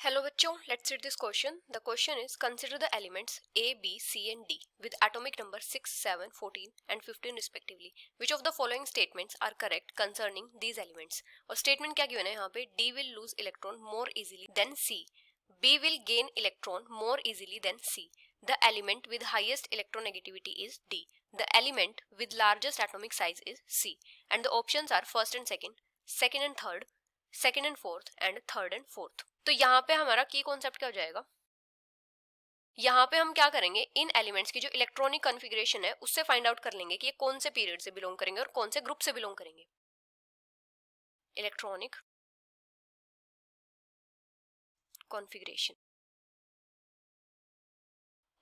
Hello बच्चों, let's read this question. The question is, consider the elements A, B, C and D with atomic number 6, 7, 14 and 15 respectively. Which of the following statements are correct concerning these elements? और statement क्या given है यहाँ पे? D will lose electron more easily than C. B will gain electron more easily than C. The element with highest electronegativity is D. The element with largest atomic size is C. And the options are first and second, second and third, second and fourth and third and fourth. तो यहाँ पे हमारा की concept क्या हो जाएगा? यहाँ पे हम क्या करेंगे, इन एलिमेंट्स की जो इलेक्ट्रॉनिक कॉन्फ़िगरेशन है उससे फाइंड आउट कर लेंगे कि ये कौन से पीरियड से बिलोंग करेंगे और कौन से ग्रुप से बिलोंग करेंगे. इलेक्ट्रॉनिक कॉन्फ़िगरेशन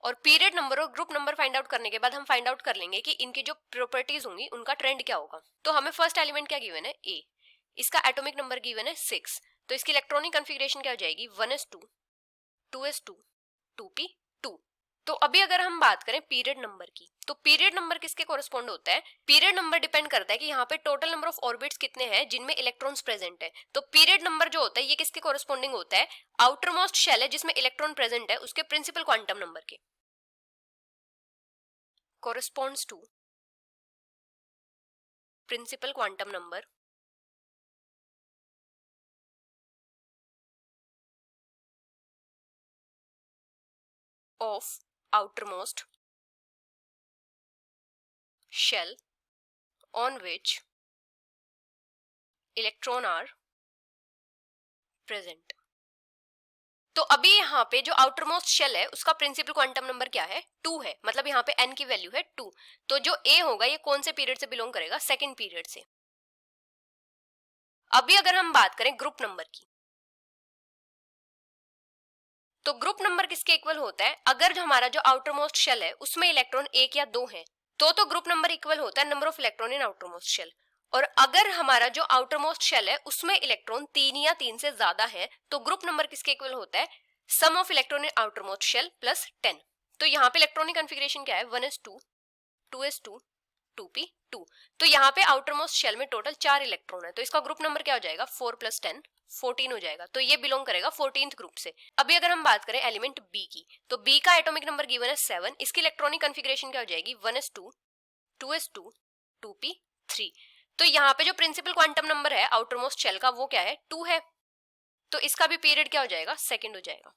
और पीरियड नंबर और ग्रुप नंबर फाइंड आउट करने के बाद हम फाइंड आउट कर लेंगे कि इनकी जो प्रॉपर्टीज होंगी उनका ट्रेंड क्या होगा. तो हमें फर्स्ट एलिमेंट क्या गिवन है? ए. इसका एटॉमिक नंबर गिवन है 6. तो इसकी इलेक्ट्रॉनिक कॉन्फ़िगरेशन क्या हो जाएगी? 1s2, 2s2, 2p2. तो अभी अगर हम बात करें पीरियड नंबर की, तो पीरियड नंबर किसके कोरिस्पोंड होता है? पीरियड नंबर डिपेंड करता है कि यहाँ पे टोटल नंबर ऑफ ऑर्बिट्स कितने हैं जिनमें इलेक्ट्रॉन्स प्रेजेंट है. तो पीरियड नंबर जो होता है ये किसके कोरिस्पोंडिंग होता है? आउटर मोस्ट शेल है जिसमें इलेक्ट्रॉन प्रेजेंट है उसके प्रिंसिपल क्वांटम नंबर के. corresponds to principal quantum number of outermost shell on which electron are present. तो अभी यहाँ पे जो आउटरमोस्ट शेल है उसका प्रिंसिपल क्वांटम नंबर क्या है? 2 है. मतलब यहाँ पे n की वैल्यू है 2. तो जो A होगा ये कौन से पीरियड से बिलोंग करेगा? सेकेंड पीरियड से. अभी अगर हम बात करें ग्रुप नंबर की, तो ग्रुप नंबर किसके इक्वल होता है? अगर जो हमारा जो आउटरमोस्ट शेल है उसमें इलेक्ट्रॉन 1 या 2 है तो ग्रुप नंबर इक्वल होता है number of electron in outermost shell. और अगर हमारा जो आउटरमोस्ट शेल है उसमें इलेक्ट्रॉन 3 या 3 से ज्यादा है तो ग्रुप नंबर किसके इक्वल होता है? Sum of electron in outermost shell plus 10. तो यहाँ पे इलेक्ट्रॉनिक कॉन्फ़िगरेशन क्या है? 1s2, 2s2, 2p2. तो यहाँ पे आउटरमोस्ट शेल में टोटल 4 इलेक्ट्रॉन है तो इसका ग्रुप नंबर क्या हो जाएगा? 4 + 10 14 हो जाएगा. तो ये बिलोंग करेगा 14th ग्रुप से. अभी अगर हम बात करें एलिमेंट बी की, तो बी का एटॉमिक नंबर गिवन है 7. इसकी इलेक्ट्रॉनिक कॉन्फ़िगरेशन क्या हो जाएगी? 1s2, 2s2, 2p3. तो यहाँ पे जो प्रिंसिपल क्वांटम नंबर है आउटरमोस्ट शेल का वो क्या है? 2 है. तो इसका भी पीरियड क्या हो जाएगा? सेकेंड हो जाएगा.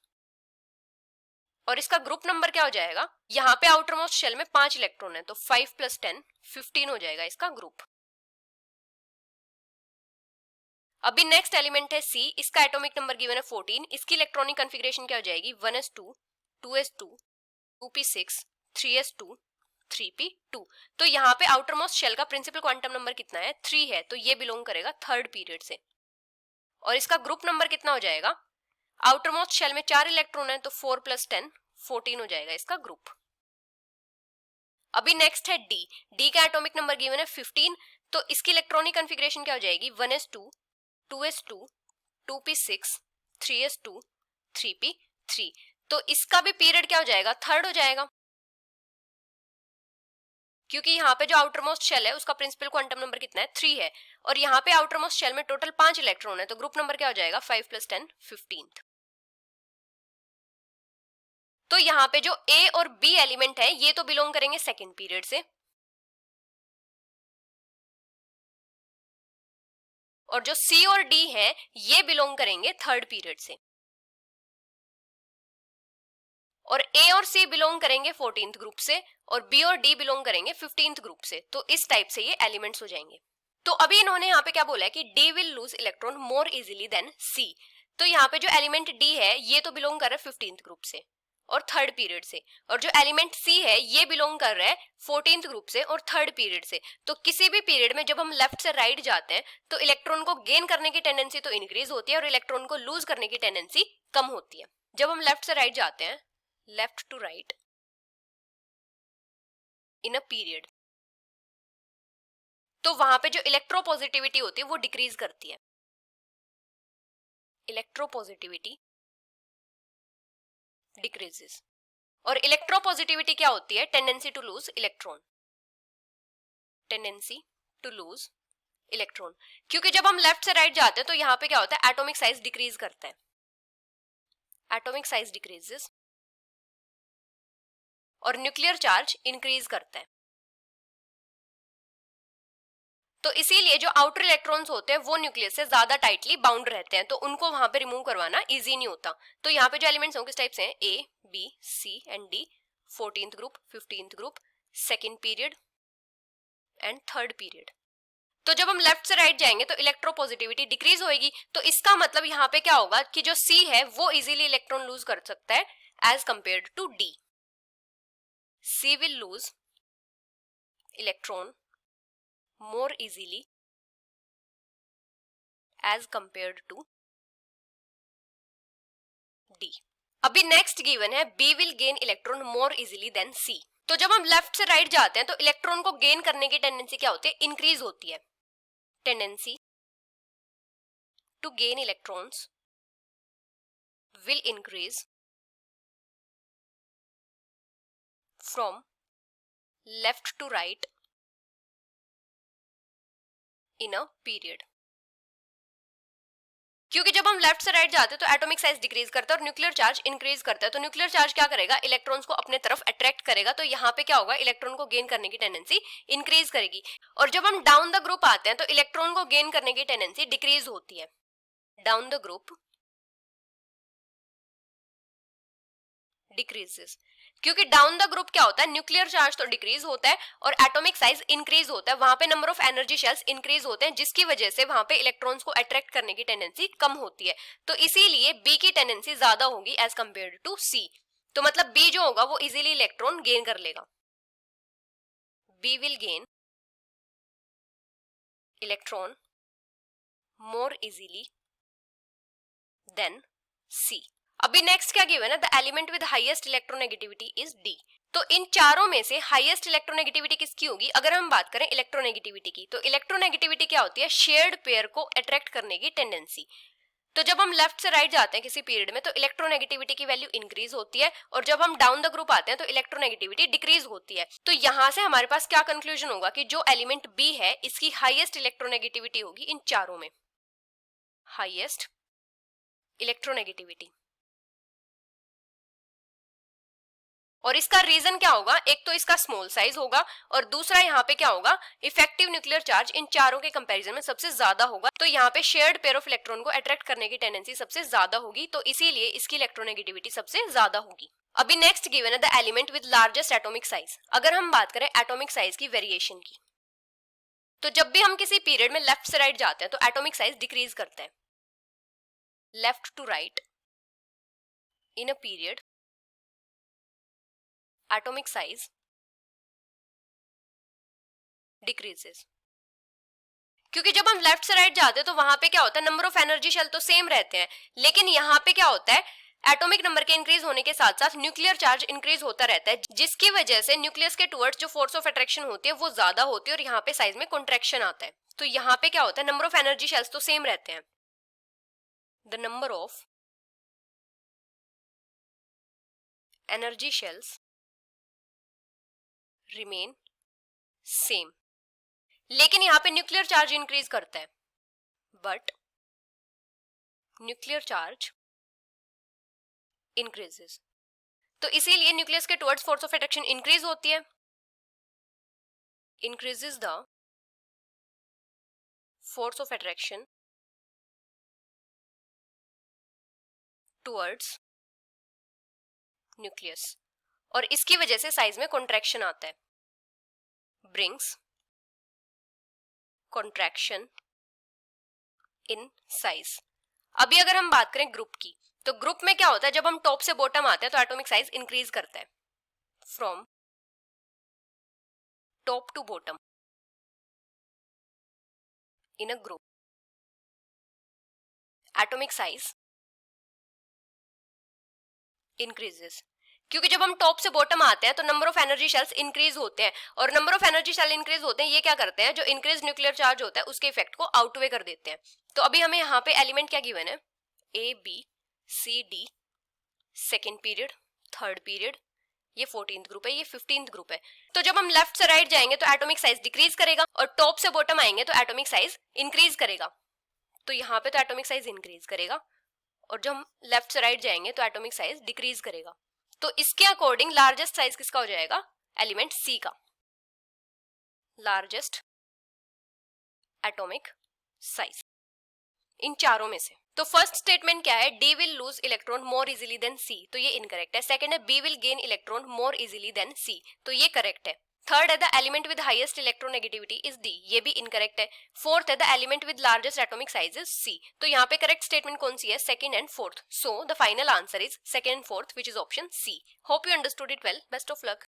और इसका ग्रुप नंबर क्या हो जाएगा? यहाँ पे आउटरमोस्ट शेल में 5 इलेक्ट्रॉन है तो 5 + 10 15 हो जाएगा इसका ग्रुप. अभी नेक्स्ट एलिमेंट है सी. इसका एटॉमिक नंबर गिवन है 14. इसकी इलेक्ट्रॉनिक कॉन्फ़िगरेशन क्या हो जाएगी? 1s2, 2s2, 2p6, 3s2, 3p2. तो यहाँ पे आउटरमोस्ट शेल का प्रिंसिपल क्वांटम नंबर कितना है? 3 है. तो ये बिलोंग करेगा थर्ड पीरियड से. और इसका ग्रुप नंबर कितना हो जाएगा? आउटरमोस्ट शेल में 4 इलेक्ट्रॉन है तो 4 + 10 14 हो जाएगा इसका ग्रुप. अभी नेक्स्ट है डी. डी का एटॉमिक नंबर गिवन है 15. तो इसकी इलेक्ट्रॉनिक कॉन्फ़िगरेशन क्या हो जाएगी? 1s2, 2s2, 2p6, 3s2, 3p3. तो इसका भी पीरियड क्या हो जाएगा? थर्ड हो जाएगा. क्योंकि यहाँ पे जो आउटरमोस्ट शेल है उसका प्रिंसिपल क्वांटम नंबर कितना है? 3 है. और यहाँ पे आउटरमोस्ट शेल में टोटल 5 इलेक्ट्रॉन है तो ग्रुप नंबर क्या हो जाएगा? 5 + 10 15. तो यहाँ पे जो ए और बी एलिमेंट है ये तो बिलोंग करेंगे सेकेंड पीरियड से, और जो सी और डी है ये बिलोंग करेंगे थर्ड पीरियड से, और ए और सी बिलोंग करेंगे 14th ग्रुप से, और बी और डी बिलोंग करेंगे 15th ग्रुप से. तो इस टाइप से ये एलिमेंट्स हो जाएंगे. तो अभी इन्होंने यहाँ पे क्या बोला है कि D will lose electron more easily than C. तो यहाँ पे जो एलिमेंट डी है ये तो बिलोंग कर रहा है 15th ग्रुप से और थर्ड पीरियड से, और जो एलिमेंट सी है ये बिलोंग कर रहा है 14th ग्रुप से और थर्ड पीरियड से. तो किसी भी पीरियड में जब हम लेफ्ट से राइट जाते हैं तो इलेक्ट्रॉन को गेन करने की टेंडेंसी तो इंक्रीज होती है और इलेक्ट्रॉन को लूज करने की टेंडेंसी कम होती है. जब हम लेफ्ट से राइट जाते हैं, left to right in a period, तो वहां पे जो इलेक्ट्रोपॉजिटिविटी होती है वो डिक्रीज करती है. Electropositivity decreases. और इलेक्ट्रोपॉजिटिविटी क्या होती है? Tendency to lose electron. Tendency to lose electron. क्योंकि जब हम लेफ्ट से राइट जाते हैं तो यहाँ पे क्या होता है? एटॉमिक साइज डिक्रीज करता है. एटॉमिक साइज डिक्रीजेस और न्यूक्लियर चार्ज इंक्रीज करता है। तो इसीलिए जो आउटर इलेक्ट्रॉन्स होते हैं वो न्यूक्लियस से ज्यादा टाइटली बाउंड रहते हैं, तो उनको वहां पे रिमूव करवाना इजी नहीं होता। तो यहाँ पे जो एलिमेंट्स हैं किस टाइप से हैं, A, B, C and D, 14th group, 15th group, second period and third period. तो जब हम लेफ्ट से राइट जाएंगे तो इलेक्ट्रोपॉजिटिविटी डिक्रीज होगी, तो इसका मतलब यहाँ पे क्या होगा कि जो सी है वो इजीली इलेक्ट्रॉन लूज कर सकता है as compared to D. C will lose electron more easily as compared to D। अभी नेक्स्ट गिवन है B will gain electron more easily than C। तो जब हम लेफ्ट से राइट जाते हैं तो इलेक्ट्रॉन को गेन करने की टेंडेंसी क्या होती है, इंक्रीज होती है। Tendency to gain electrons will increase from left to right in a period। क्योंकि जब हम लेफ्ट से राइट जाते हैं तो एटॉमिक साइज डिक्रीज करता है और न्यूक्लियर चार्ज इंक्रीज करता है। तो न्यूक्लियर चार्ज क्या करेगा, इलेक्ट्रॉन्स को अपने तरफ अट्रैक्ट करेगा, तो यहाँ पे क्या होगा, इलेक्ट्रॉन को गेन करने की टेंडेंसी इंक्रीज करेगी। और जब हम डाउन द ग्रुप आते हैं तो इलेक्ट्रॉन को गेन करने की टेंडेंसी डिक्रीज होती है। डाउन द ग्रुप डिक्रीजेस, क्योंकि डाउन द ग्रुप क्या होता है, न्यूक्लियर चार्ज तो डिक्रीज होता है और एटॉमिक साइज इंक्रीज होता है, वहां पे number of energy shells increase होते हैं, जिसकी वजह से वहां पे इलेक्ट्रॉन्स को अट्रैक्ट करने की टेंडेंसी कम होती है। तो इसीलिए बी की टेंडेंसी ज्यादा होगी एज कंपेयर्ड टू सी। तो मतलब बी जो होगा वो इजीली इलेक्ट्रॉन गेन कर लेगा। B will gain electron more easily than C. अभी नेक्स्ट क्या गिवन है, the element with highest electronegativity is D. तो इन चारों में से हाईएस्ट इलेक्ट्रोनेगेटिविटी किसकी होगी, अगर हम बात करें इलेक्ट्रोनेगेटिविटी की, तो इलेक्ट्रोनेगेटिविटी क्या होती है, शेयर्ड पेयर को अट्रैक्ट करने की टेंडेंसी। तो जब हम लेफ्ट से राइट जाते हैं किसी पीरियड में तो इलेक्ट्रोनेगेटिविटी की वैल्यू इंक्रीज होती है, और जब हम डाउन द ग्रुप आते हैं तो इलेक्ट्रोनेगेटिविटी डिक्रीज होती है। तो यहां से हमारे पास क्या कंक्लूजन होगा कि जो एलिमेंट बी है इसकी हाईएस्ट इलेक्ट्रोनेगेटिविटी होगी इन चारों में, हाईएस्ट इलेक्ट्रोनेगेटिविटी। और इसका रीजन क्या होगा, एक तो इसका स्मॉल साइज होगा और दूसरा यहाँ पे क्या होगा, इफेक्टिव न्यूक्लियर चार्ज इन चारों के कंपैरिजन में सबसे ज्यादा होगा। तो यहाँ पे शेयर्ड पेयर ऑफ इलेक्ट्रॉन को अट्रैक्ट करने की टेंडेंसी सबसे ज्यादा होगी, तो इसीलिए इसकी इलेक्ट्रोनेगेटिविटी सबसे ज्यादा होगी। अभी नेक्स्ट गिवन है the element with largest atomic size. अगर हम बात करें एटॉमिक साइज की वेरिएशन की, तो जब भी हम किसी पीरियड में लेफ्ट से राइट जाते हैं तो एटॉमिक साइज डिक्रीज करते हैं। Left to right in a period atomic size decreases। क्योंकि जब हम लेफ्ट से राइट जाते हैं तो वहां पे क्या होता है, नंबर ऑफ एनर्जी शेल तो सेम रहते हैं, लेकिन यहाँ पे क्या होता है, एटॉमिक नंबर के इंक्रीज होने के साथ साथ न्यूक्लियर चार्ज इंक्रीज होता रहता है, जिसकी वजह से न्यूक्लियस के टुवर्ड्स जो फोर्स ऑफ अट्रैक्शन होती है वो ज्यादा होती है और यहाँ पे साइज में कॉन्ट्रैक्शन आता है। तो यहाँ पे क्या होता है, नंबर ऑफ एनर्जी शेल्स तो सेम रहते हैं, the number of energy shells remain same, लेकिन यहां पे न्यूक्लियर चार्ज इंक्रीज करता है, बट न्यूक्लियर चार्ज इंक्रीजेस। तो इसीलिए न्यूक्लियस के towards force of attraction increase होती है, increases the force of attraction towards nucleus, और इसकी वजह से साइज में कॉन्ट्रैक्शन आता है, ब्रिंग्स कॉन्ट्रैक्शन इन साइज। अभी अगर हम बात करें ग्रुप की, तो ग्रुप में क्या होता है, जब हम टॉप से बॉटम आते हैं तो एटॉमिक साइज इंक्रीज करता है, from top to bottom in a group atomic size increases. क्योंकि जब हम टॉप से बॉटम आते हैं तो number of energy shells increase होते हैं, और number of energy shell increase होते हैं, ये क्या करते हैं, जो इंक्रीज न्यूक्लियर चार्ज होता है उसके इफेक्ट को आउटवे कर देते हैं। तो अभी हमें यहाँ पे एलिमेंट क्या गिवन है, A, B, C, D, second period, third period, ये 14th ग्रुप है, ये 15th ग्रुप है। तो जब हम लेफ्ट से राइट जाएंगे तो एटॉमिक साइज डिक्रीज करेगा, और टॉप से बॉटम आएंगे तो एटॉमिक साइज इंक्रीज करेगा। तो यहाँ पे तो एटॉमिक साइज इंक्रीज करेगा और जब हम लेफ्ट से राइट जाएंगे तो एटॉमिक साइज डिक्रीज करेगा। तो इसके अकॉर्डिंग लार्जेस्ट साइज किसका हो जाएगा? एलिमेंट सी का, लार्जेस्ट एटॉमिक साइज इन चारों में से। तो फर्स्ट स्टेटमेंट क्या है? D will lose electron more easily than C, तो ये इनकरेक्ट है। सेकंड है B will gain electron more easily than C, तो ये करेक्ट है। थर्ड है the element with highest electronegativity is D, ये भी इनकरेक्ट है। फोर्थ है the element with largest atomic size is C, तो यहाँ पे करेक्ट स्टेटमेंट कौन सी है? Second and fourth. So the final answer is second and fourth, which is option C. Hope you understood it well. Best of luck.